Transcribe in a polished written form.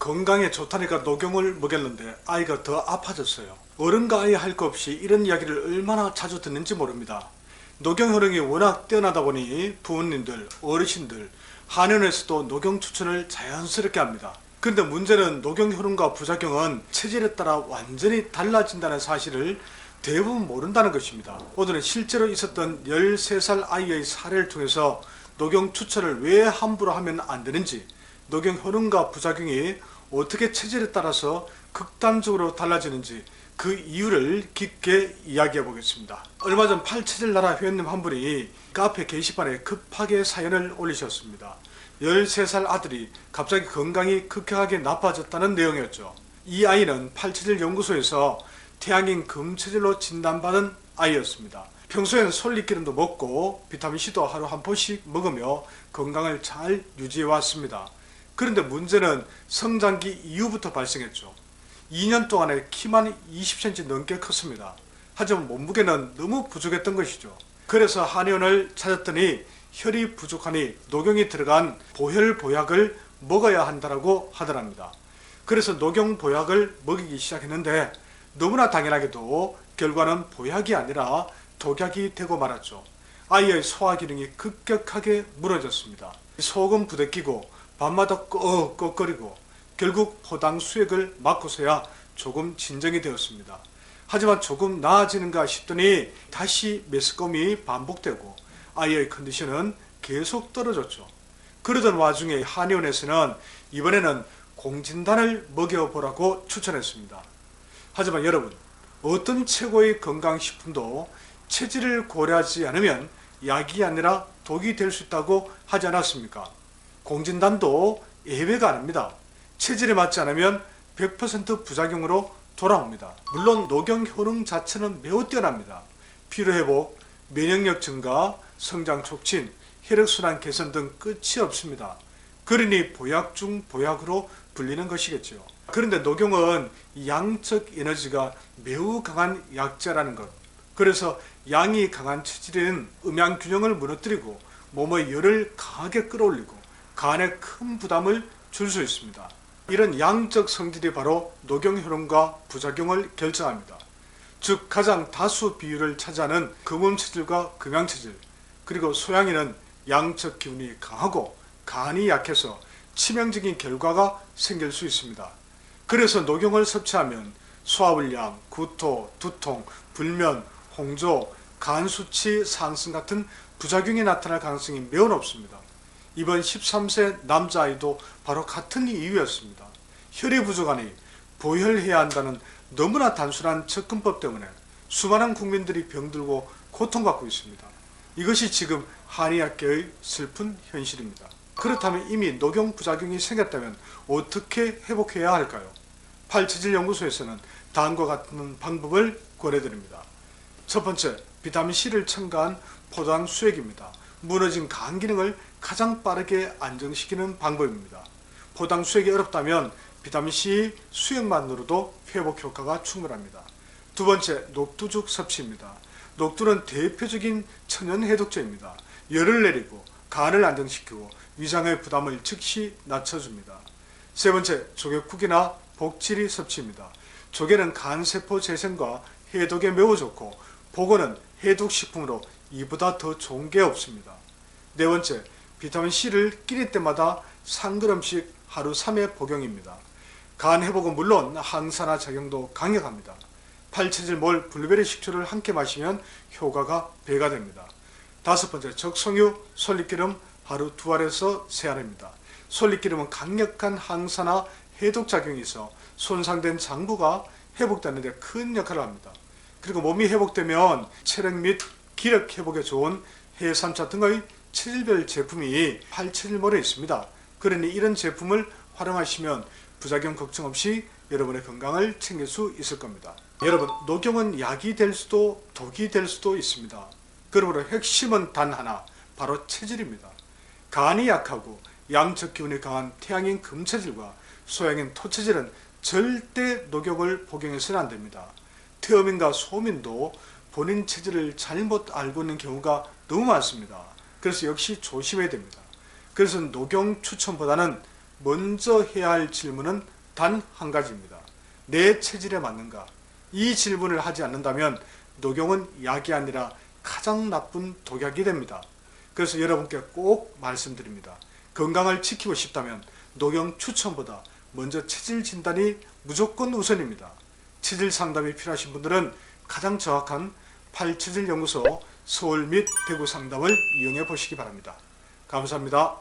건강에 좋다니까 녹용을 먹였는데 아이가 더 아파졌어요. 어른과 아이 할 것 없이 이런 이야기를 얼마나 자주 듣는지 모릅니다. 녹용 효능이 워낙 뛰어나다 보니 부모님들, 어르신들, 한의원에서도 녹용 추천을 자연스럽게 합니다. 그런데 문제는 녹용 효능과 부작용은 체질에 따라 완전히 달라진다는 사실을 대부분 모른다는 것입니다. 오늘은 실제로 있었던 13살 아이의 사례를 통해서 녹용 추천을 왜 함부로 하면 안 되는지, 녹용 효능과 부작용이 어떻게 체질에 따라서 극단적으로 달라지는지 그 이유를 깊게 이야기해 보겠습니다. 얼마 전 팔체질 나라 회원님 한 분이 카페 게시판에 급하게 사연을 올리셨습니다. 13살 아들이 갑자기 건강이 급격하게 나빠졌다는 내용이었죠. 이 아이는 팔체질 연구소에서 태양인 금체질로 진단받은 아이였습니다. 평소에는 솔잎기름도 먹고 비타민C도 하루 한 포씩 먹으며 건강을 잘 유지해 왔습니다. 그런데 문제는 성장기 이후부터 발생했죠. 2년 동안에 키만 20cm 넘게 컸습니다. 하지만 몸무게는 너무 부족했던 것이죠. 그래서 한의원을 찾았더니 혈이 부족하니 녹용이 들어간 보혈보약을 먹어야 한다고 하더랍니다. 그래서 녹용보약을 먹이기 시작했는데 너무나 당연하게도 결과는 보약이 아니라 독약이 되고 말았죠. 아이의 소화기능이 급격하게 무너졌습니다. 속은 부대끼고 밤마다 꺽꺽거리고 결국 포당 수액을 맞고서야 조금 진정이 되었습니다. 하지만 조금 나아지는가 싶더니 다시 메스꺼움이 반복되고 아이의 컨디션은 계속 떨어졌죠. 그러던 와중에 한의원에서는 이번에는 공진단을 먹여보라고 추천했습니다. 하지만 여러분, 어떤 최고의 건강식품도 체질을 고려하지 않으면 약이 아니라 독이 될 수 있다고 하지 않았습니까? 공진단도 예외가 아닙니다. 체질에 맞지 않으면 100% 부작용으로 돌아옵니다. 물론 녹용 효능 자체는 매우 뛰어납니다. 피로회복, 면역력 증가, 성장 촉진, 혈액순환 개선 등 끝이 없습니다. 그러니 보약 중 보약으로 불리는 것이겠죠. 그런데 녹용은 양적 에너지가 매우 강한 약재라는 것, 그래서 양이 강한 체질은 음양균형을 무너뜨리고 몸의 열을 강하게 끌어올리고 간에 큰 부담을 줄 수 있습니다. 이런 양적 성질이 바로 녹용 효능과 부작용을 결정합니다. 즉 가장 다수 비율을 차지하는 금음체질과 금양체질, 그리고 소양인은 양적 기운이 강하고 간이 약해서 치명적인 결과가 생길 수 있습니다. 그래서 녹용을 섭취하면 소화불량, 구토, 두통, 불면, 홍조, 간 수치 상승 같은 부작용이 나타날 가능성이 매우 높습니다. 이번 13세 남자아이도 바로 같은 이유였습니다. 혈이 부족하니 보혈해야 한다는 너무나 단순한 접근법 때문에 수많은 국민들이 병들고 고통받고 있습니다. 이것이 지금 한의학계의 슬픈 현실입니다. 그렇다면 이미 녹용 부작용이 생겼다면 어떻게 회복해야 할까요? 팔체질연구소에서는 다음과 같은 방법을 권해드립니다. 첫 번째, 비타민C를 첨가한 포도당 수액입니다. 무너진 간 기능을 가장 빠르게 안정시키는 방법입니다. 포도당 수액이 어렵다면 비타민C 수액만으로도 회복 효과가 충분합니다. 두 번째, 녹두죽 섭취입니다. 녹두는 대표적인 천연 해독제입니다. 열을 내리고 간을 안정시키고 위장의 부담을 즉시 낮춰줍니다. 세 번째, 조개국이나 복지리 섭취입니다. 조개는 간세포 재생과 해독에 매우 좋고 복어는 해독식품으로 이보다 더 좋은 게 없습니다. 네 번째, 비타민C를 끼니 때마다 3g씩 하루 3회 복용입니다. 간 회복은 물론 항산화 작용도 강력합니다. 팔체질몰 블루베리 식초를 함께 마시면 효과가 배가 됩니다. 다섯 번째, 적송유, 솔잎기름 하루 2알에서 3알입니다. 솔잎기름은 강력한 항산화 해독 작용이 있어 손상된 장부가 회복되는 데 큰 역할을 합니다. 그리고 몸이 회복되면 체력 및 기력 회복에 좋은 해삼차 등의 체질별 제품이 팔체질몰에 있습니다. 그러니 이런 제품을 활용하시면 부작용 걱정 없이 여러분의 건강을 챙길 수 있을 겁니다. 여러분, 녹용은 약이 될 수도 독이 될 수도 있습니다. 그러므로 핵심은 단 하나, 바로 체질입니다. 간이 약하고 양적 기운이 강한 태양인 금체질과 소양인 토체질은 절대 녹용을 복용해서는 안 됩니다. 태어민과 소민도 본인 체질을 잘못 알고 있는 경우가 너무 많습니다. 그래서 역시 조심해야 됩니다. 그래서 녹용 추천보다는 먼저 해야 할 질문은 단 한 가지입니다. 내 체질에 맞는가? 이 질문을 하지 않는다면 녹용은 약이 아니라 가장 나쁜 독약이 됩니다. 그래서 여러분께 꼭 말씀드립니다. 건강을 지키고 싶다면 녹용 추천보다 먼저 체질 진단이 무조건 우선입니다. 체질 상담이 필요하신 분들은 가장 정확한 팔체질연구소 서울 및 대구 상담을 이용해 보시기 바랍니다. 감사합니다.